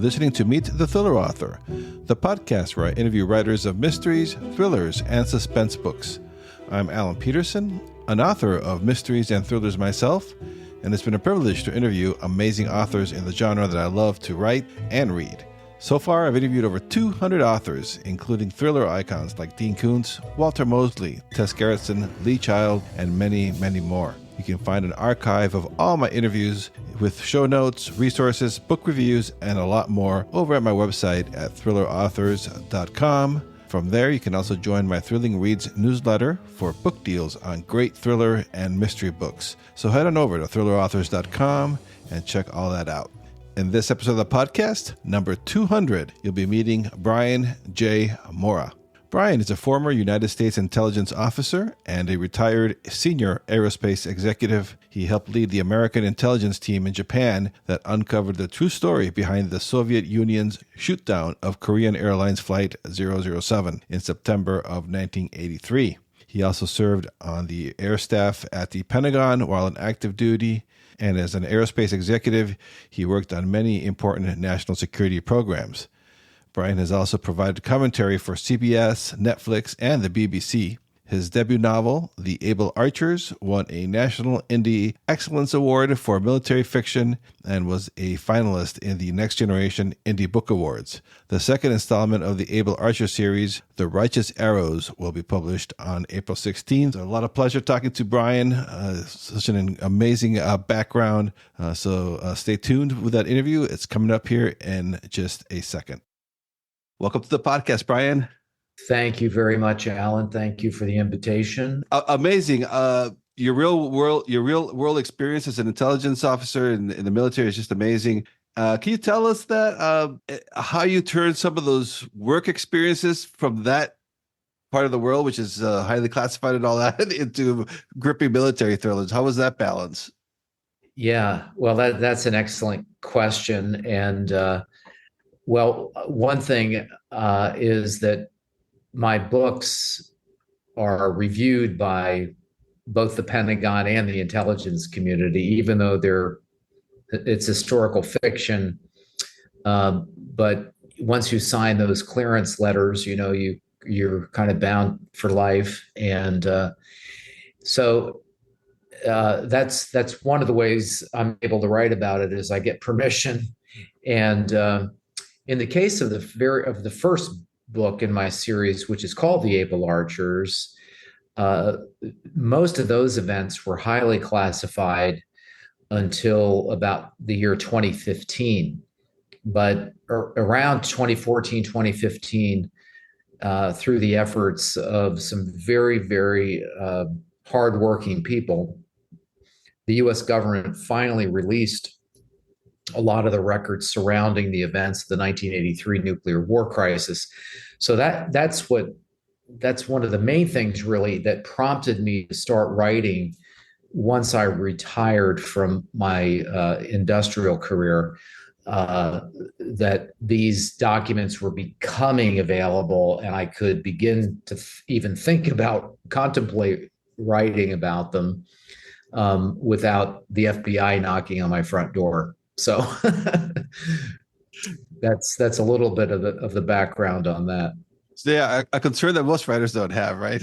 listening to Meet the Thriller Author, the podcast where I interview writers of mysteries, thrillers, and suspense books. I'm Alan Peterson, an author of mysteries and thrillers myself, and it's been a privilege to interview amazing authors in the genre that I love to write and read. So far, I've interviewed over 200 authors, including thriller icons like Dean Koontz, Walter Mosley, Tess Gerritsen, Lee Child, and many, many more. You can find an archive of all my interviews with show notes, resources, book reviews, and a lot more over at my website at thrillerauthors.com. From there, you can also join my Thrilling Reads newsletter for book deals on great thriller and mystery books. So head on over to thrillerauthors.com and check all that out. In this episode of the podcast, number 200, you'll be meeting Brian J. Morra. Brian is a former United States intelligence officer and a retired senior aerospace executive. He helped lead the American intelligence team in Japan that uncovered the true story behind the Soviet Union's shoot-down of Korean Airlines Flight 007 in September of 1983. He also served on the air staff at the Pentagon while on active duty, and as an aerospace executive, he worked on many important national security programs. Brian has also provided commentary for CBS, Netflix, and the BBC. His debut novel, The Able Archers, won a National Indie Excellence Award for military fiction and was a finalist in the Next Generation Indie Book Awards. The second installment of the Able Archer series, The Righteous Arrows, will be published on April 16th. A lot of pleasure talking to Brian. Such an amazing background. So stay tuned with that interview. It's coming up here in just a second. Welcome to the podcast, Brian. Thank you very much, Alan. Thank you for the invitation. Amazing. Your real world experience as an intelligence officer in the military is just amazing. Can you tell us that how you turned some of those work experiences from that part of the world, which is highly classified and all that, into gripping military thrillers? How was that balance? Yeah, well, that's an excellent question. And well, one thing is that my books are reviewed by both the Pentagon and the intelligence community, even though it's historical fiction. But once you sign those clearance letters, you're kind of bound for life. And so that's one of the ways I'm able to write about it is I get permission. And in the case of the first book in my series, which is called The Able Archers, most of those events were highly classified until about the year 2015. But around 2014, 2015, through the efforts of some very, very hardworking people, the U.S. government finally released a lot of the records surrounding the events of the 1983 nuclear war crisis. So that's one of the main things really that prompted me to start writing once I retired from my industrial career, that these documents were becoming available and I could begin to even contemplate writing about them without the FBI knocking on my front door. So that's a little bit of the background on that. So yeah, a concern that most writers don't have, right?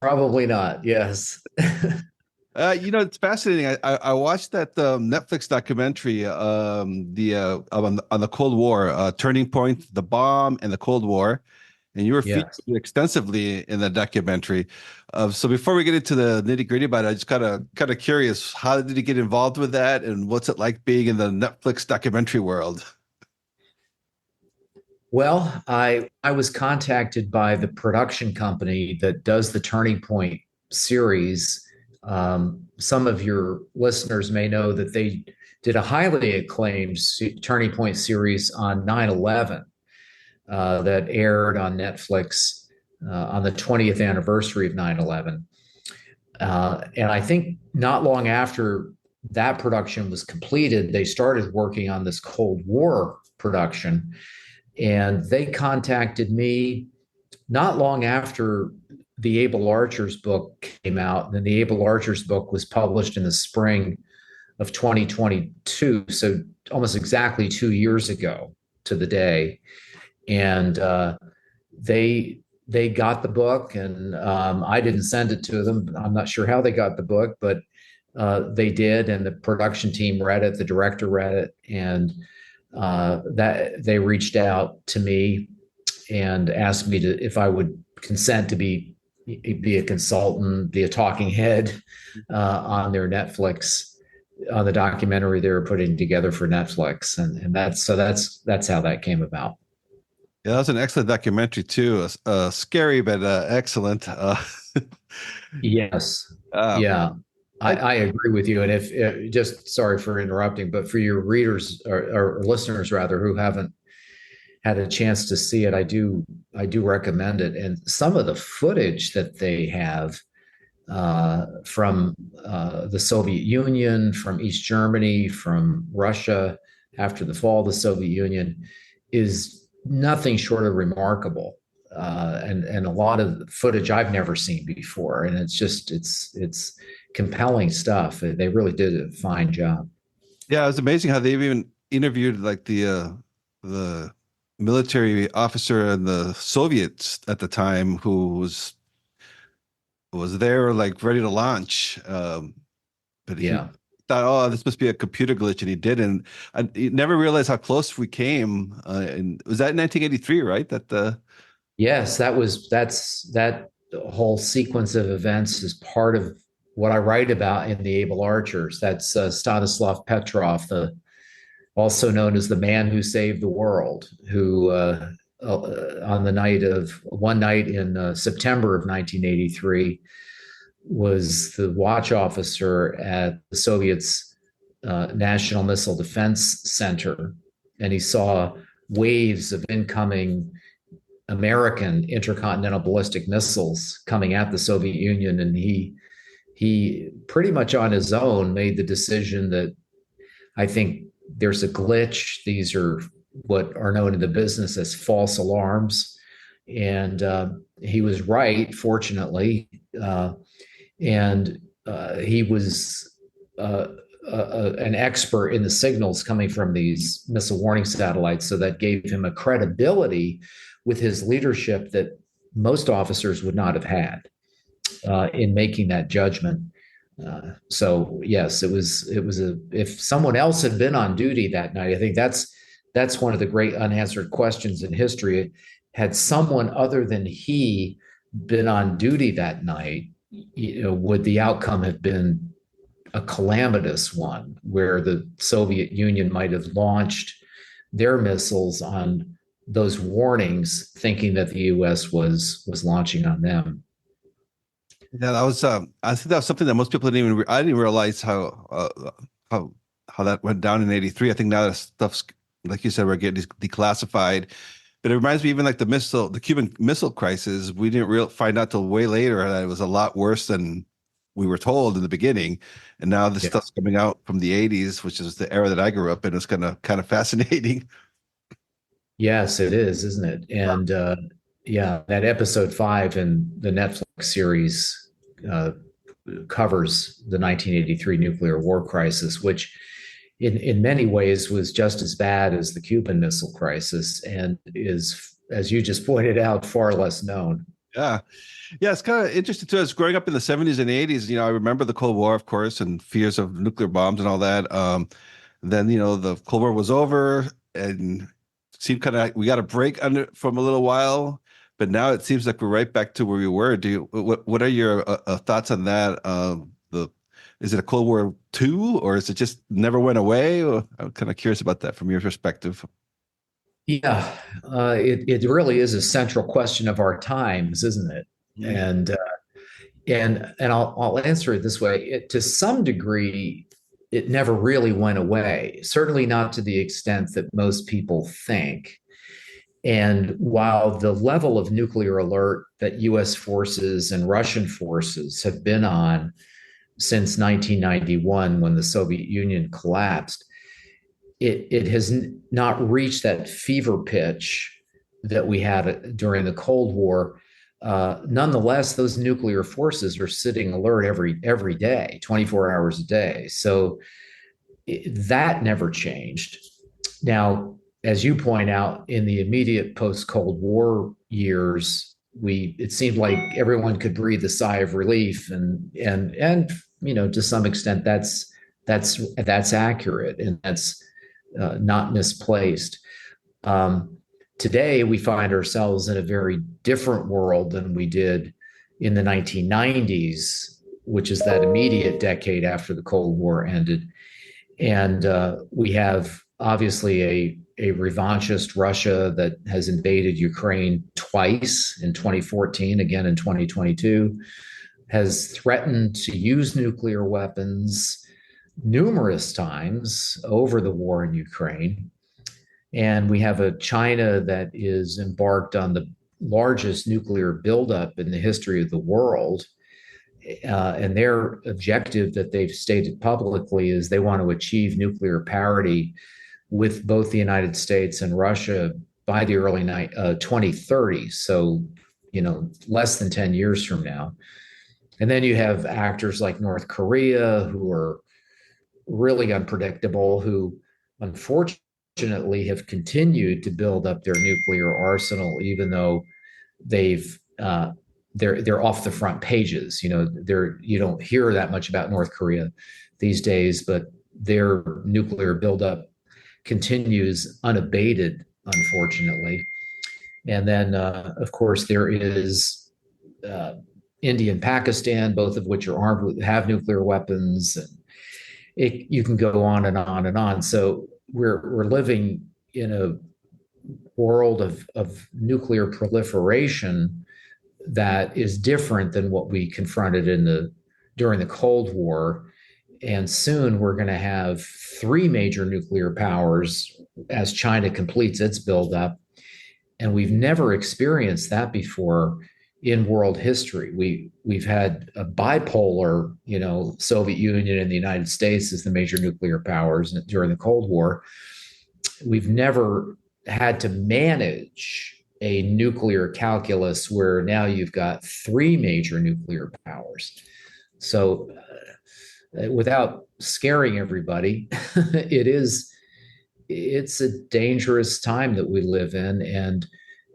Probably not. Yes. It's fascinating. I watched that Netflix documentary, on the Cold War, Turning Point, the Bomb, and the Cold War. And you were featured extensively in the documentary. So before we get into the nitty gritty about it, I just kind of curious, how did you get involved with that, and what's it like being in the Netflix documentary world? Well, I was contacted by the production company that does the Turning Point series. Some of your listeners may know that they did a highly acclaimed Turning Point series on 9/11. That aired on Netflix on the 20th anniversary of 9/11. And I think not long after that production was completed, they started working on this Cold War production. And they contacted me not long after the Able Archers book came out. And then the Able Archers book was published in the spring of 2022. So almost exactly 2 years ago to the day. And they got the book, and I didn't send it to them. I'm not sure how they got the book, but they did, and the production team read it. The director read it, and that they reached out to me and asked me to if I would consent to be a consultant, be a talking head on their Netflix, on the documentary they were putting together for Netflix, and that's how that came about. Yeah, that was an excellent documentary too. Scary, but excellent. Yes, Um, yeah, I I agree with you. And if just sorry for interrupting, but for your readers or listeners rather who haven't had a chance to see it, I do recommend it. And some of the footage that they have from the Soviet Union, from East Germany, from Russia after the fall of the Soviet Union is nothing short of remarkable. And a lot of footage I've never seen before. And it's compelling stuff. They really did a fine job. Yeah, it was amazing how they even interviewed like the military officer in the Soviets at the time who was there like ready to launch. But he Yeah. thought, oh, this must be a computer glitch, and he did. And he never realized how close we came. And was that in 1983, right? That the Yes, that whole sequence of events is part of what I write about in The Able Archers. That's Stanislav Petrov, also known as the man who saved the world, who on the night of one night in September of 1983 was the watch officer at the Soviets' National Missile Defense Center, and he saw waves of incoming American intercontinental ballistic missiles coming at the Soviet Union, and he pretty much on his own made the decision that I think there's a glitch. These are what are known in the business as false alarms, and he was right, fortunately, and he was an expert in the signals coming from these missile warning satellites, so that gave him a credibility with his leadership that most officers would not have had in making that judgment. So yes, it was a if someone else had been on duty that night, I think that's one of the great unanswered questions in history. Had someone other than he been on duty that night, would the outcome have been a calamitous one where the Soviet Union might have launched their missiles on those warnings, thinking that the U.S. was launching on them. yeah, that was I think that was something that most people didn't even I didn't realize how how that went down in 83. I think now that stuff's like you said, we're getting declassified. But it reminds me even like the Cuban Missile Crisis. We didn't find out till way later that it was a lot worse than we were told in the beginning. And now this Yeah. stuff's coming out from the 80s, which is the era that I grew up in. It's kind of fascinating. Yes, it is, isn't it? And yeah, that episode 5 in the Netflix series uh, covers the 1983 nuclear war crisis, which in many ways was just as bad as the Cuban Missile Crisis and is, as you just pointed out, far less known. Yeah. Yeah, it's kind of interesting too. As growing up in the 70s and 80s, I remember the Cold War, of course, and fears of nuclear bombs and all that. Then, the Cold War was over and it seemed kind of like we got a break under from a little while, but now it seems like we're right back to where we were. What are your thoughts on that? The Is it a Cold War two, or is it just never went away? Or, I'm kind of curious about that from your perspective. Yeah, it really is a central question of our times, isn't it? Mhm. And I'll answer it this way. To some degree, it never really went away. Certainly not to the extent that most people think. And while the level of nuclear alert that U.S. forces and Russian forces have been on since 1991, when the Soviet Union collapsed, it has not reached that fever pitch that we had during the Cold War. Nonetheless, those nuclear forces are sitting alert every day, 24 hours a day. So that never changed. Now, as you point out, in the immediate post-Cold War years, it seemed like everyone could breathe a sigh of relief, and to some extent that's accurate, and that's not misplaced. Today, we find ourselves in a very different world than we did in the 1990s, which is that immediate decade after the Cold War ended. And we have obviously a revanchist Russia that has invaded Ukraine twice, in 2014, again in 2022, has threatened to use nuclear weapons numerous times over the war in Ukraine. And we have a China that is embarked on the largest nuclear buildup in the history of the world. And their objective that they've stated publicly is they want to achieve nuclear parity with both the United States and Russia by the early 2030s. So, less than 10 years from now. And then you have actors like North Korea, who are really unpredictable, who unfortunately have continued to build up their nuclear arsenal, even though they're off the front pages. You don't hear that much about North Korea these days, but their nuclear buildup continues unabated, unfortunately. And then, of course, there is India and Pakistan, both of which are armed with, have nuclear weapons, and you can go on and on and on. So we're living in a world of nuclear proliferation that is different than what we confronted during the Cold War. And soon we're going to have three major nuclear powers as China completes its buildup. And we've never experienced that before in world history. We've had a bipolar, Soviet Union and the United States as the major nuclear powers during the Cold War. We've never had to manage a nuclear calculus where now you've got three major nuclear powers. So without scaring everybody, it's a dangerous time that we live in.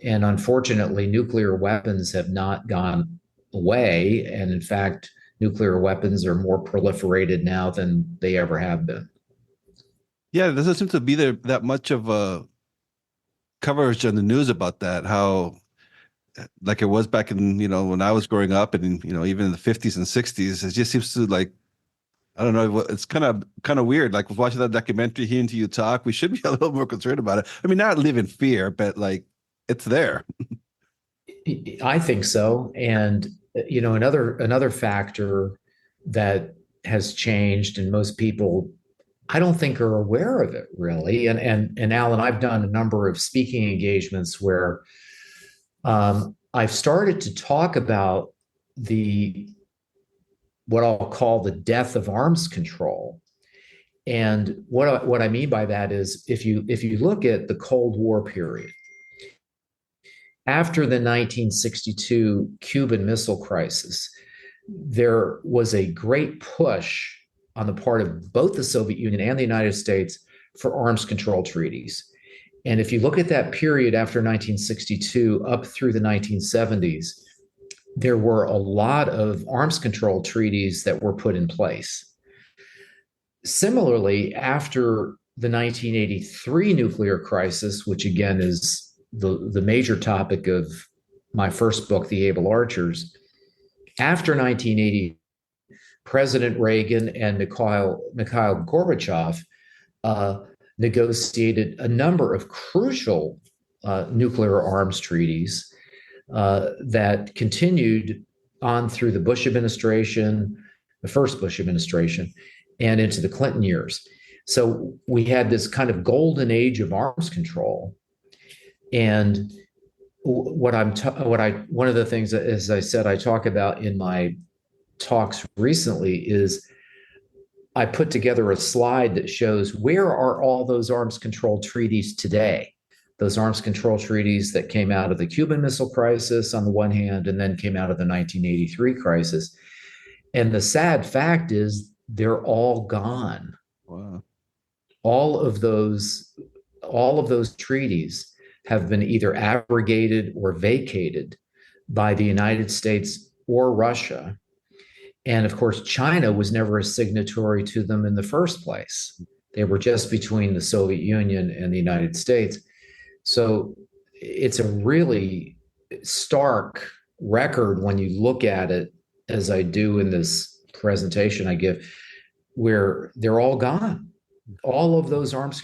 And unfortunately, nuclear weapons have not gone away. And in fact, nuclear weapons are more proliferated now than they ever have been. Yeah, there doesn't seem to be that much of a coverage on the news about that, how like it was back in, when I was growing up, and, even in the 50s and 60s, it just seems to, like, I don't know, it's kind of weird. Like, watching that documentary, hearing to you talk, we should be a little more concerned about it. I mean, not live in fear, but like, it's there. I think so. And, another factor that has changed, and most people, I don't think, are aware of it really. And Alan, I've done a number of speaking engagements where I've started to talk about what I'll call the death of arms control. And what I mean by that is, if you look at the Cold War period, after the 1962 Cuban Missile Crisis, there was a great push on the part of both the Soviet Union and the United States for arms control treaties. And if you look at that period after 1962 up through the 1970s, there were a lot of arms control treaties that were put in place. Similarly, after the 1983 nuclear crisis, which again is the major topic of my first book, The Able Archers, after 1980, President Reagan and Mikhail Gorbachev negotiated a number of crucial nuclear arms treaties that continued on through the Bush administration, the first Bush administration, and into the Clinton years. So we had this kind of golden age of arms control. And one of the things that, as I said, I talk about in my talks recently is I put together a slide that shows where are all those arms control treaties today. Those arms control treaties that came out of the Cuban Missile Crisis on the one hand, and then came out of the 1983 crisis. And the sad fact is they're all gone. Wow. all of those all of those treaties have been either abrogated or vacated by the United States or Russia. And of course, China was never a signatory to them in the first place. They were just between the Soviet Union and the United States. So it's a really stark record when you look at it, as I do in this presentation I give, where they're all gone. All of those arms,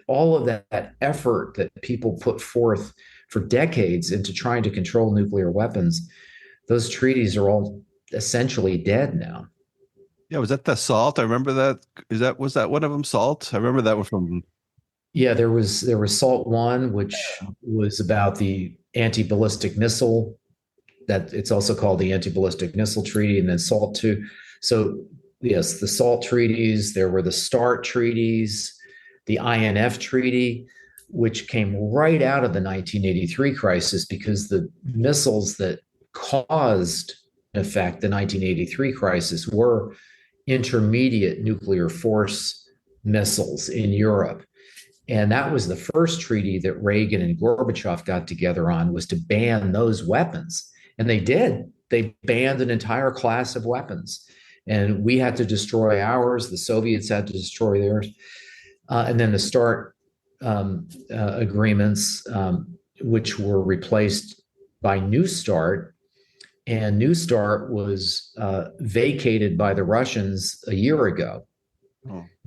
all of that effort that people put forth for decades into trying to control nuclear weapons, those treaties are all essentially dead now. Yeah, was that the SALT? I remember that. Was that one of them, SALT? I remember that one from. Yeah, there was SALT one, which was about the anti-ballistic missile. That it's also called the anti-ballistic missile treaty, and then SALT two. So yes, the SALT treaties. There were the START treaties, the INF treaty, which came right out of the 1983 crisis because the missiles that caused, in effect, the 1983 crisis were intermediate nuclear force missiles in Europe. And that was the first treaty that Reagan and Gorbachev got together on, was to ban those weapons. And they did. They banned an entire class of weapons. And we had to destroy ours. The Soviets had to destroy theirs. And then the START agreements, which were replaced by New START. And New START was vacated by the Russians a year ago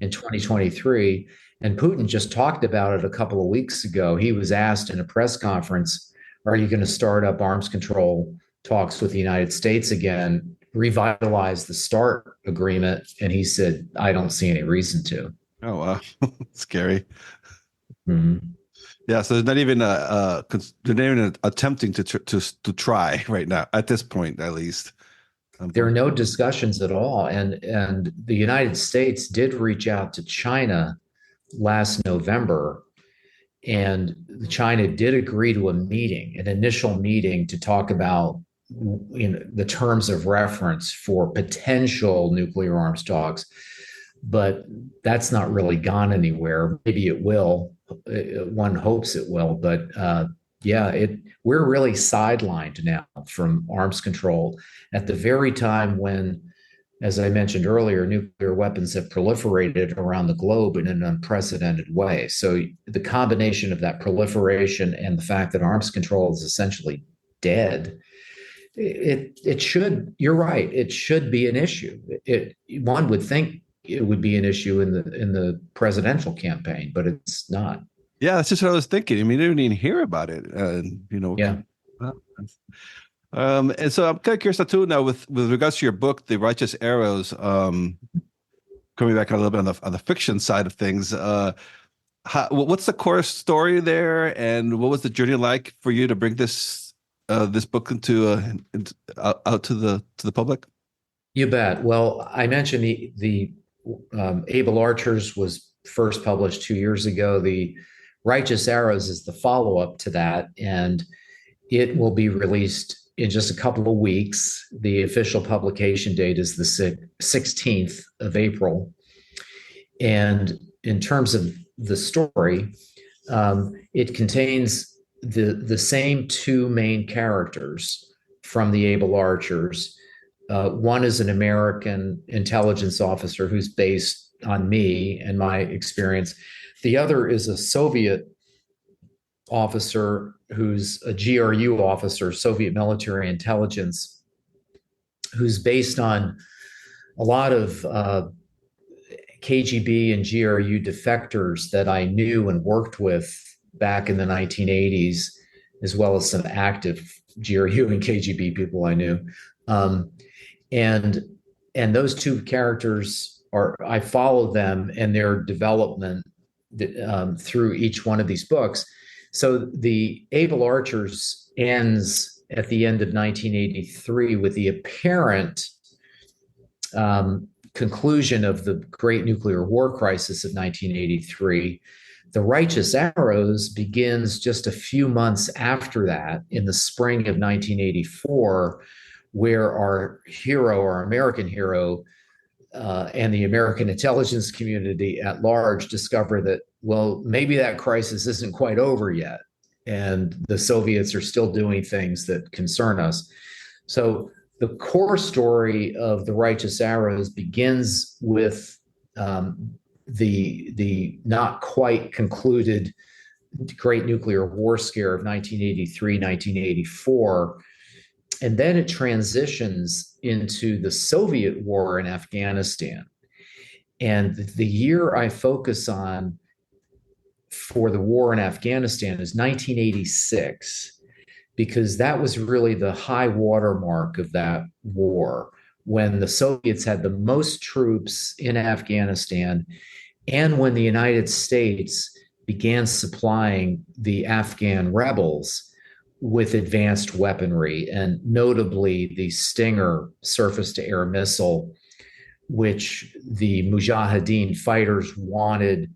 in 2023. And Putin just talked about it a couple of weeks ago. He was asked in a press conference, are you going to start up arms control talks with the United States again, revitalize the START agreement? And he said, I don't see any reason to. Oh, wow. Scary. Mm-hmm. Yeah, so there's not even they're not even attempting to try right now, at this point, at least. There are no discussions at all. And the United States did reach out to China last November, and China did agree to an initial meeting to talk about the terms of reference for potential nuclear arms talks. But that's not really gone anywhere. Maybe it will. One hopes it will. But we're really sidelined now from arms control at the very time when, as I mentioned earlier, nuclear weapons have proliferated around the globe in an unprecedented way. So the combination of that proliferation and the fact that arms control is essentially dead, it should, you're right, it should be an issue. One would think it would be an issue in the presidential campaign, but it's not. Yeah, that's just what I was thinking. I mean, I didn't even hear about it. Yeah. And so I'm kind of curious too now with regards to your book, The Righteous Arrows. Coming back a little bit on the fiction side of things, what's the core story there, and what was the journey like for you to bring this book out to the public? You bet. Well, I mentioned the Able Archers was first published 2 years ago. The Righteous Arrows is the follow-up to that, and it will be released in just a couple of weeks. The official publication date is the 16th of April. And in terms of the story, it contains the same two main characters from the Able Archers. One is an American intelligence officer who's based on me and my experience. The other is a Soviet officer who's a GRU officer, Soviet military intelligence, who's based on a lot of KGB and GRU defectors that I knew and worked with back in the 1980s, as well as some active GRU and KGB people I knew. And those two characters I followed them and their development through each one of these books. So the Able Archers ends at the end of 1983 with the apparent conclusion of the great nuclear war crisis of 1983. The Righteous Arrows begins just a few months after that, in the spring of 1984, where our American hero, and the American intelligence community at large discover that, well, maybe that crisis isn't quite over yet, and the Soviets are still doing things that concern us. So the core story of the Righteous Arrows begins with the not quite concluded Great Nuclear War Scare of 1983, 1984. And then it transitions into the Soviet war in Afghanistan. And the year I focus on for the war in Afghanistan is 1986, because that was really the high watermark of that war, when the Soviets had the most troops in Afghanistan and when the United States began supplying the Afghan rebels with advanced weaponry, and notably the Stinger surface-to-air missile, which the Mujahideen fighters wanted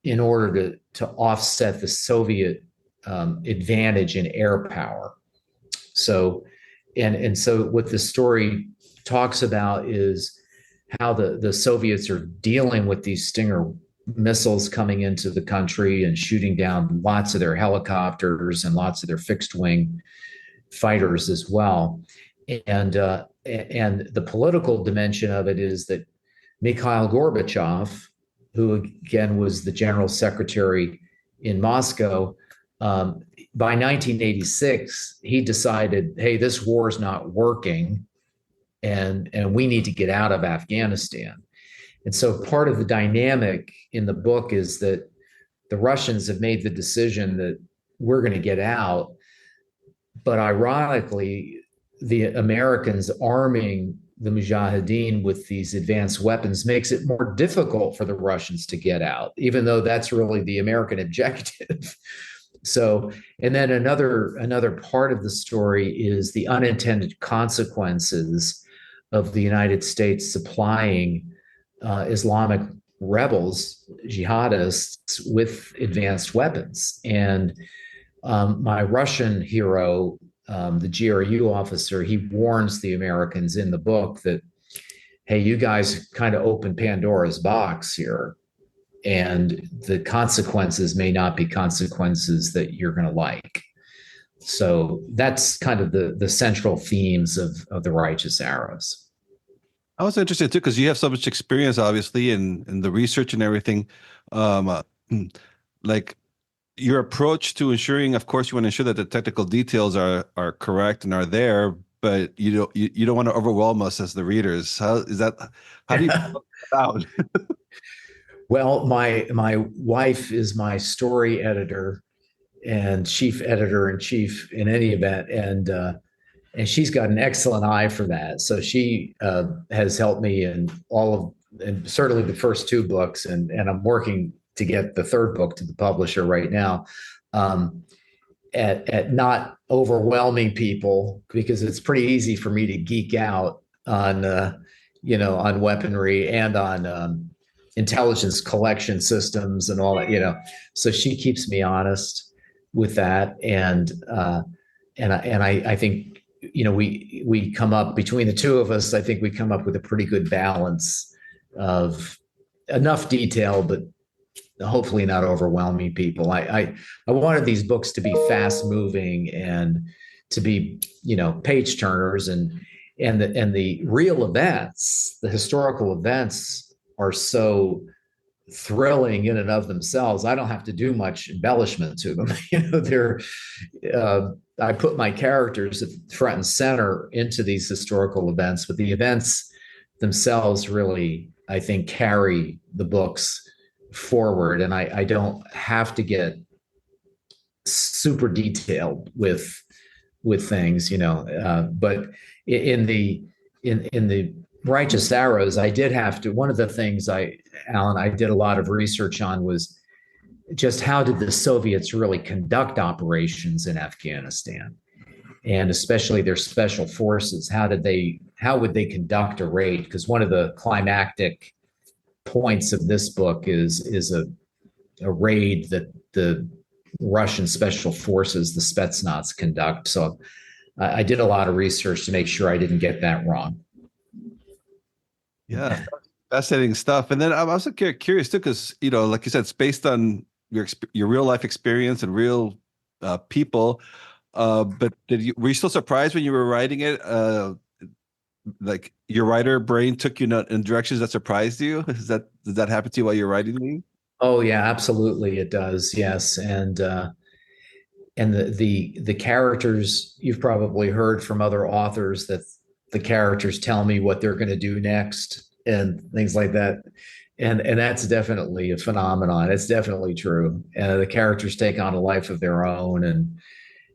in order to offset the Soviet advantage in air power. So, and so what the story talks about is how the Soviets are dealing with these Stinger missiles coming into the country and shooting down lots of their helicopters and lots of their fixed wing fighters as well. And the political dimension of it is that Mikhail Gorbachev, who again was the general secretary in Moscow, by 1986, he decided, hey, this war is not working, and we need to get out of Afghanistan. And so part of the dynamic in the book is that the Russians have made the decision that we're going to get out. But ironically, the Americans arming the Mujahideen with these advanced weapons makes it more difficult for the Russians to get out, even though that's really the American objective. So, and then another part of the story is the unintended consequences of the United States supplying Islamic rebels, jihadists, with advanced weapons. And my Russian hero, the GRU officer, he warns the Americans in the book that, hey, you guys kind of opened Pandora's box here, and the consequences may not be consequences that you're going to like. So that's kind of the central themes of the Righteous Arrows. I was interested too, because you have so much experience, obviously, in the research and everything. Like your approach to ensuring, of course, you want to ensure that the technical details are correct and are there, but you don't want to overwhelm us as the readers. How do you out? Well, my wife is my story editor and chief editor in chief in any event, and she's got an excellent eye for that. So she has helped me in and certainly the first two books, and I'm working to get the third book to the publisher right now, at not overwhelming people, because it's pretty easy for me to geek out on on weaponry and on intelligence collection systems and all that. So she keeps me honest with that, and I think we come up, between the two of us, I think we come up with a pretty good balance of enough detail, but hopefully not overwhelming people. I wanted these books to be fast moving and to be, page turners, and the real events, the historical events, are so thrilling in and of themselves. I don't have to do much embellishment to them. I put my characters at front and center into these historical events, but the events themselves really, I think, carry the books forward. And I don't have to get super detailed with things, but in the Righteous Arrows, I did have to, one of the things I did a lot of research on was just how did the Soviets really conduct operations in Afghanistan, and especially their special forces. How would they conduct a raid? Because one of the climactic points of this book is a raid that the Russian special forces, the Spetsnaz, conduct. So I did a lot of research to make sure I didn't get that wrong. Yeah, fascinating stuff. And then I'm also curious too, because like you said, it's based on your real life experience and real people. But were you still surprised when you were writing it? Like your writer brain took you in directions that surprised you? Did that happen to you while you're writing me? Oh yeah, absolutely it does. Yes. And the characters, you've probably heard from other authors that the characters tell me what they're going to do next and things like that. And that's definitely a phenomenon. It's definitely true. The characters take on a life of their own,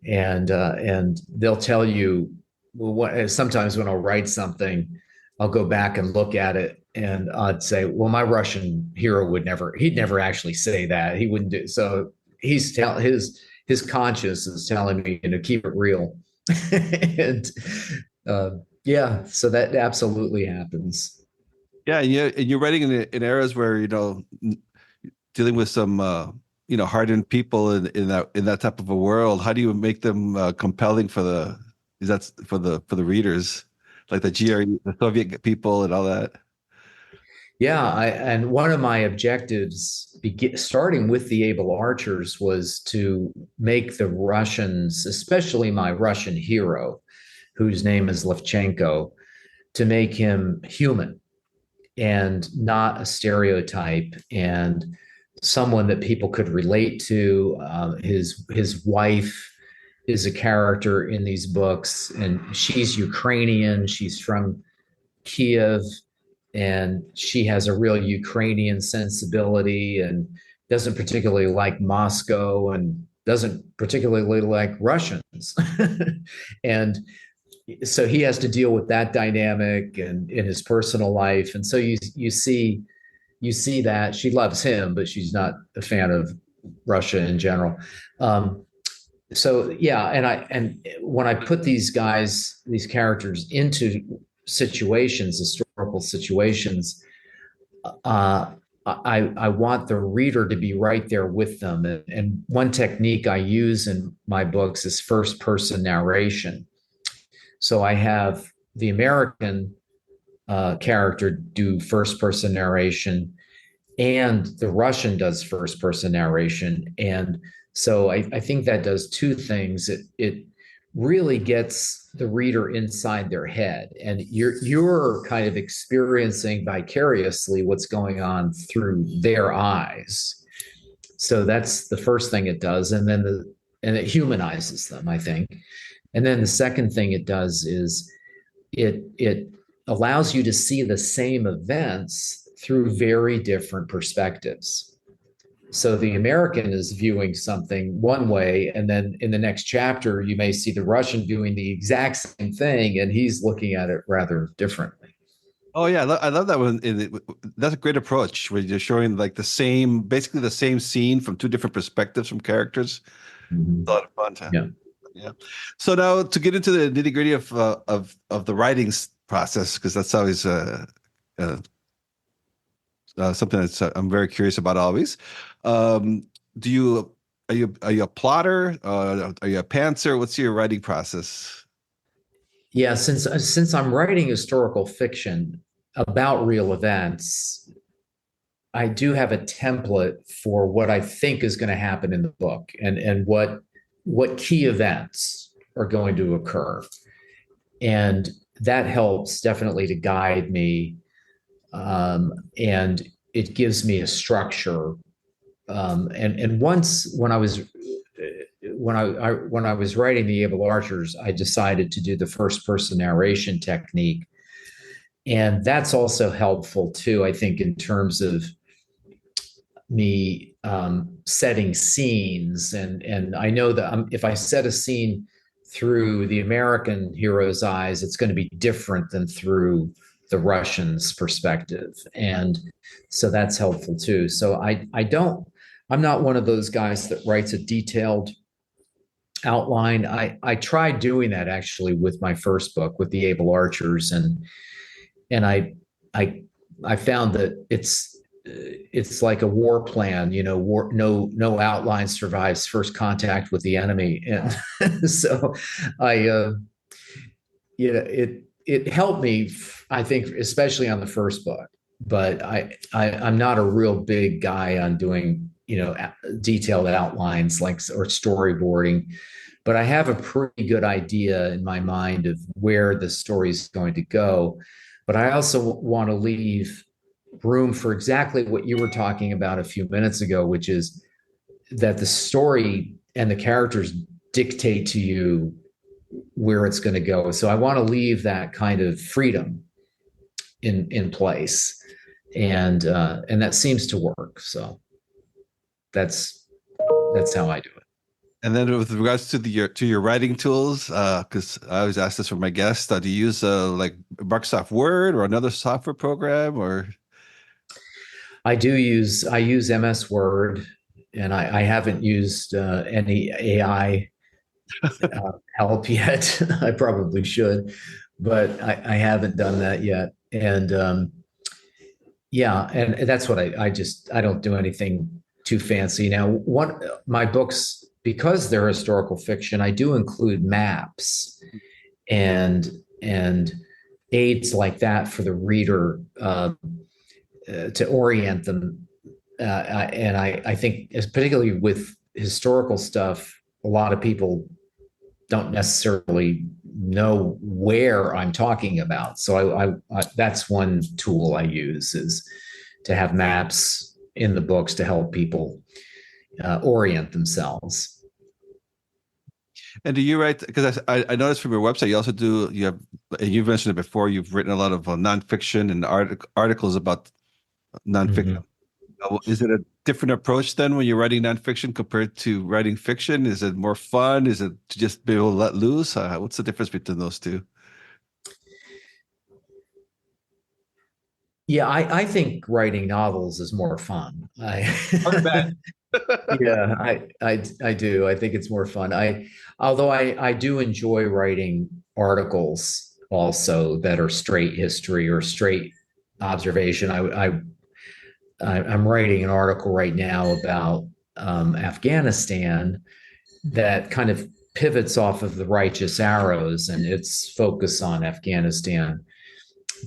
and they'll tell you, well, sometimes when I'll write something, I'll go back and look at it, and I'd say, well, my Russian hero he'd never actually say that. He wouldn't do so. His conscience is telling me, keep it real. And uh, yeah, so that absolutely happens. Yeah, and you're writing in eras where dealing with some hardened people in that type of a world. How do you make them compelling for the readers, like the GRE, the Soviet people, and all that? Yeah, and one of my objectives, starting with the Able Archers, was to make the Russians, especially my Russian hero, whose name is Levchenko, to make him human and not a stereotype, and someone that people could relate to. His wife is a character in these books, and she's Ukrainian. She's from Kiev, and she has a real Ukrainian sensibility and doesn't particularly like Moscow and doesn't particularly like Russians. And so he has to deal with that dynamic and in his personal life. And so you see that she loves him, but she's not a fan of Russia in general. So yeah, and when I put these characters into historical situations, I want the reader to be right there with them. And one technique I use in my books is first person narration. So I have the American character do first person narration, and the Russian does first person narration. And so I think that does two things. It really gets the reader inside their head, and you're kind of experiencing vicariously what's going on through their eyes. So that's the first thing it does, and it humanizes them, I think. And then the second thing it does is it allows you to see the same events through very different perspectives. So the American is viewing something one way, and then in the next chapter, you may see the Russian doing the exact same thing, and he's looking at it rather differently. Oh yeah, I love that one. That's a great approach where you're showing like basically the same scene from two different perspectives from characters. Mm-hmm. A lot of fun time. Yeah. Yeah. So now to get into the nitty gritty of the writing process, because that's always uh, something that's I'm very curious about always. Um, do you are you a plotter? Are you a pantser? What's your writing process? Yeah, since I'm writing historical fiction about real events, I do have a template for what I think is going to happen in the book, and what key events are going to occur. And that helps definitely to guide me, and it gives me a structure. And once when I was writing the Able Archers, I decided to do the first person narration technique, and that's also helpful too. I think in terms of me setting scenes, and I know that if I set a scene through the American hero's eyes, it's going to be different than through the Russian's perspective, and so that's helpful too. So I'm not one of those guys that writes a detailed outline. I tried doing that actually with my first book with the Able Archers, and I I found that it's like a war plan, no outline survives first contact with the enemy. And so I, it it helped me, I think, especially on the first book. But I'm not a real big guy on doing, detailed outlines like or storyboarding. But I have a pretty good idea in my mind of where the story is going to go. But I also want to leave room for exactly what you were talking about a few minutes ago, which is that the story and the characters dictate to you where it's going to go. So I want to leave that kind of freedom in place, and that seems to work. So that's how I do it. And then with regards to your writing tools, because I always ask this for my guests, do you use like Microsoft Word or another software program, or? I use MS Word, and I haven't used any AI help yet. I probably should, but I haven't done that yet. And yeah, and that's what I don't do anything too fancy. Now, my books, because they're historical fiction, I do include maps and aids like that for the reader to orient them. And I think, particularly with historical stuff, a lot of people don't necessarily know where I'm talking about. So I that's one tool I use, is to have maps in the books to help people orient themselves. And do you write? Because I noticed from your website, you've mentioned it before. You've written a lot of nonfiction and articles about nonfiction. Mm-hmm. Is it a different approach then when you're writing nonfiction compared to writing fiction? Is it more fun? Is it to just be able to let loose? What's the difference between those two? Yeah, I think writing novels is more fun. Yeah, I do. I think it's more fun. Although I do enjoy writing articles also that are straight history or straight observation. I'm writing an article right now about Afghanistan that kind of pivots off of the Righteous Arrows and its focus on Afghanistan,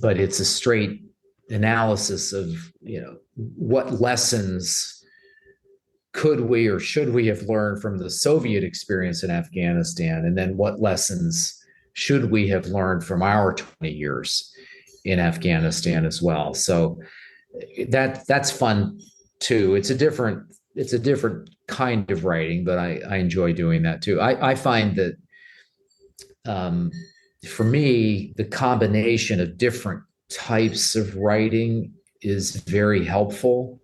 but it's a straight analysis of what lessons could we or should we have learned from the Soviet experience in Afghanistan, and then what lessons should we have learned from our 20 years in Afghanistan as well. So that's fun too. It's a different kind of writing, but I enjoy doing that too. I find that for me, the combination of different types of writing is very helpful,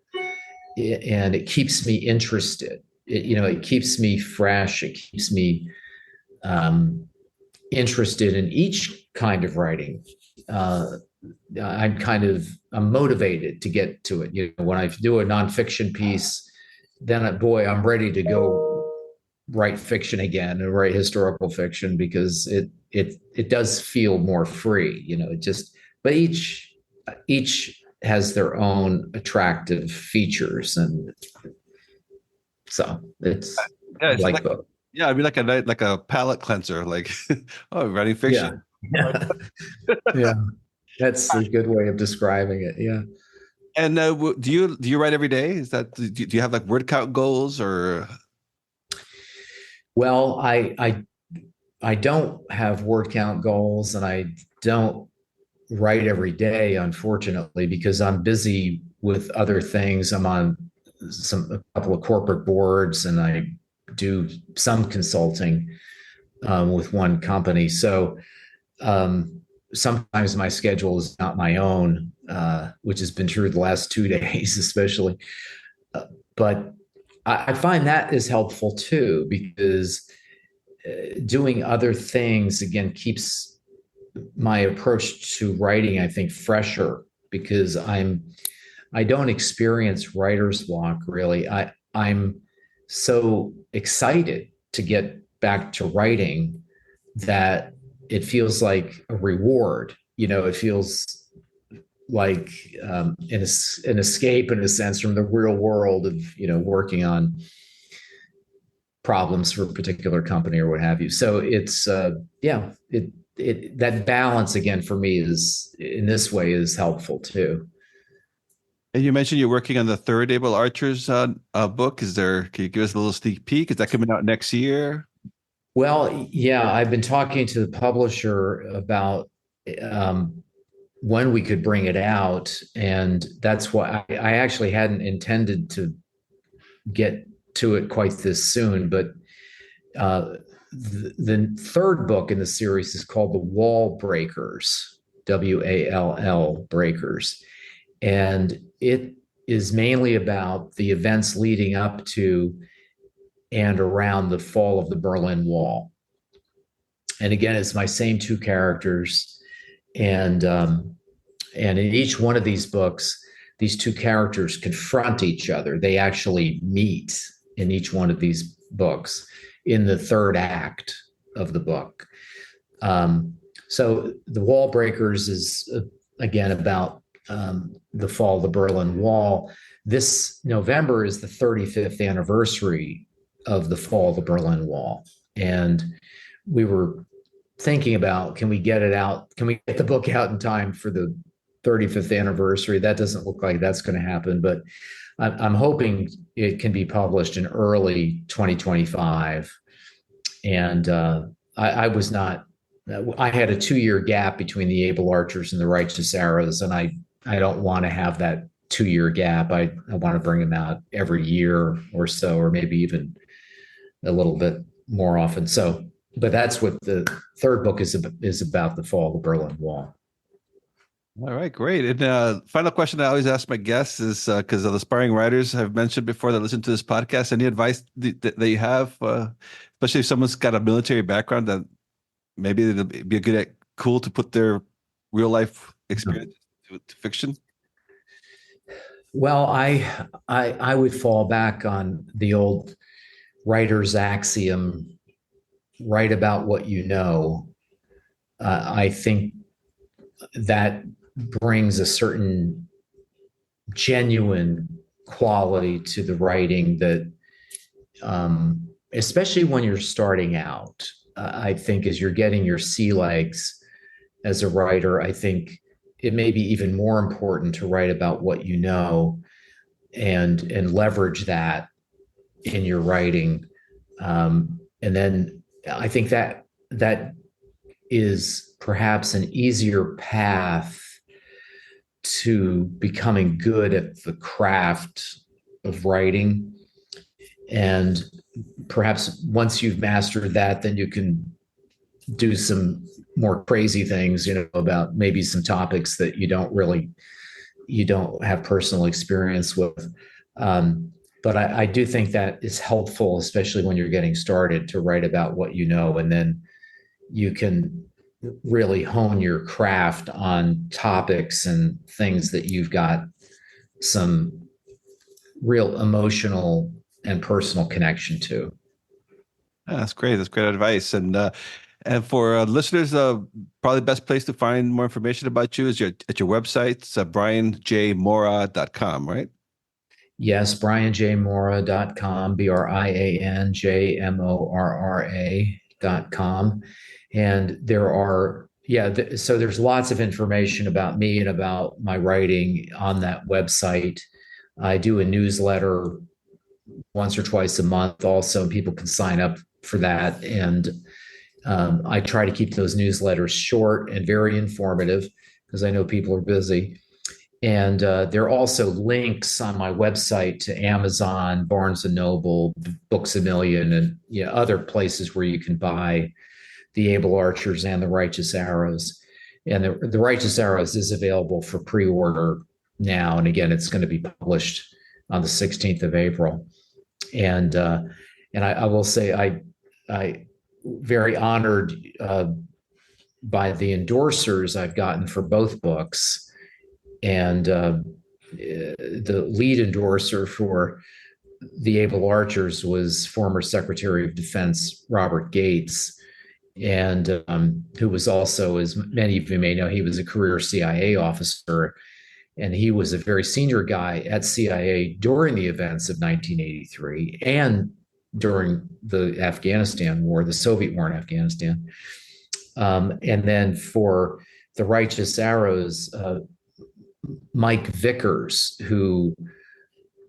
and it keeps me interested. It keeps me fresh. It keeps me interested in each kind of writing. I'm motivated to get to it. When I do a nonfiction piece, then I'm ready to go write fiction again and write historical fiction, because it does feel more free. But each has their own attractive features, and so it's like both. Yeah, I mean, like a palate cleanser, like writing fiction. Yeah. Yeah. That's a good way of describing it. Yeah. And do you write every day? Do you have like word count goals or? Well, I don't have word count goals, and I don't write every day, unfortunately, because I'm busy with other things. I'm on a couple of corporate boards, and I do some consulting with one company. So sometimes my schedule is not my own, which has been true the last 2 days, especially. But I find that is helpful too, because doing other things, again, keeps my approach to writing, I think, fresher, because I don't experience writer's block really. I'm so excited to get back to writing that it feels like a reward. It feels like an escape, in a sense, from the real world of working on problems for a particular company or what have you. So it's that balance again for me is in this way is helpful too. And you mentioned you're working on the third Able Archers book. Can you give us a little sneak peek? Is that coming out next year? Well, yeah, I've been talking to the publisher about um, when we could bring it out, and that's why I actually hadn't intended to get to it quite this soon. But the third book in the series is called The Wall Breakers, WALL Breakers, and it is mainly about the events leading up to and around the fall of the Berlin Wall. And again, it's my same two characters, and in each one of these books, these two characters confront each other. They actually meet in each one of these books in the third act of the book. So the Wall Breakers is again about the fall of the Berlin Wall. This November is the 35th anniversary of the fall of the Berlin Wall. And we were thinking about, can we get it out? Can we get the book out in time for the 35th anniversary? That doesn't look like that's going to happen, but I'm hoping it can be published in early 2025. And I was not, I had a 2-year gap between the Able Archers and the Righteous Arrows, and I don't want to have that 2-year gap. I want to bring them out every year or so, or maybe even a little bit more often. So, but that's what the third book is about, the fall of the Berlin Wall. All right, great. And final question I always ask my guests is because the aspiring writers have mentioned before that listen to this podcast, any advice that you have, especially if someone's got a military background, that maybe it'd be cool to put their real life experience to fiction? Well, I would fall back on the old writer's axiom: write about what you know. I think that brings a certain genuine quality to the writing that, especially when you're starting out, I think as you're getting your sea legs as a writer, I think it may be even more important to write about what you know and leverage that in your writing. And then I think that is perhaps an easier path to becoming good at the craft of writing. And perhaps once you've mastered that, then you can do some more crazy things, about maybe some topics that you don't have personal experience with. But I do think that is helpful, especially when you're getting started, to write about what you know, and then you can really hone your craft on topics and things that you've got some real emotional and personal connection to. That's great. That's great advice. And for listeners, probably the best place to find more information about you is at your website. It's brianjmorra.com, right? Yes, brianjmorra.com, BRIANJMORRA.com. And there are, so there's lots of information about me and about my writing on that website. I do a newsletter once or twice a month also. People can sign up for that. And I try to keep those newsletters short and very informative because I know people are busy. And there are also links on my website to Amazon, Barnes and Noble, Books A Million, and other places where you can buy the Able Archers and the Righteous Arrows. And the Righteous Arrows is available for pre-order now. And again, it's going to be published on the 16th of April. And I will say I very honored by the endorsers I've gotten for both books. And the lead endorser for the Able Archers was former Secretary of Defense Robert Gates, and who was also, as many of you may know, he was a career CIA officer, and he was a very senior guy at CIA during the events of 1983 and during the Afghanistan war, the Soviet war in Afghanistan. And then for The Righteous Arrows, Mike Vickers, who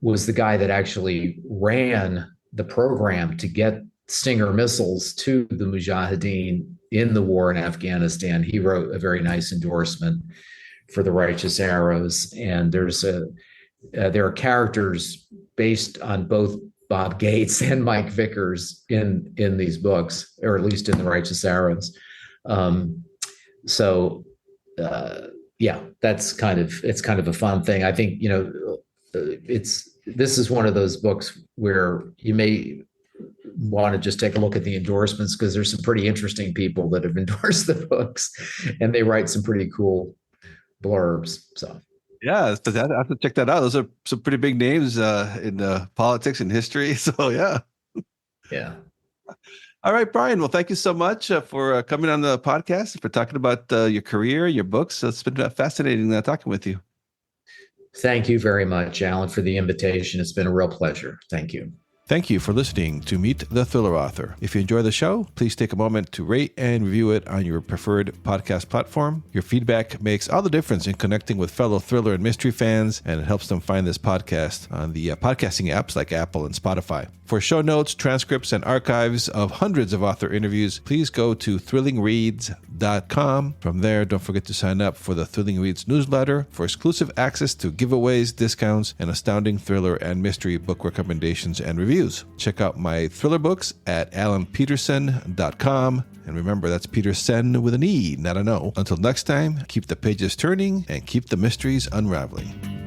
was the guy that actually ran the program to get Stinger missiles to the Mujahideen in the war in Afghanistan. He wrote a very nice endorsement for The Righteous Arrows. And there are characters based on both Bob Gates and Mike Vickers in these books, or at least in The Righteous Arrows. Yeah, it's kind of a fun thing. I think, this is one of those books where you may want to just take a look at the endorsements, because there's some pretty interesting people that have endorsed the books, and they write some pretty cool blurbs. So yeah, I have to check that out. Those are some pretty big names in politics and history. So yeah. All right, Brian. Well, thank you so much for coming on the podcast, for talking about your career, your books. It's been fascinating talking with you. Thank you very much, Alan, for the invitation. It's been a real pleasure. Thank you. Thank you for listening to Meet the Thriller Author. If you enjoy the show, please take a moment to rate and review it on your preferred podcast platform. Your feedback makes all the difference in connecting with fellow thriller and mystery fans, and it helps them find this podcast on the podcasting apps like Apple and Spotify. For show notes, transcripts, and archives of hundreds of author interviews, please go to thrillingreads.com. From there, don't forget to sign up for the Thrilling Reads newsletter for exclusive access to giveaways, discounts, and astounding thriller and mystery book recommendations and reviews. Check out my thriller books at alanpeterson.com. And remember, that's Peterson with an E, not an O. Until next time, keep the pages turning and keep the mysteries unraveling.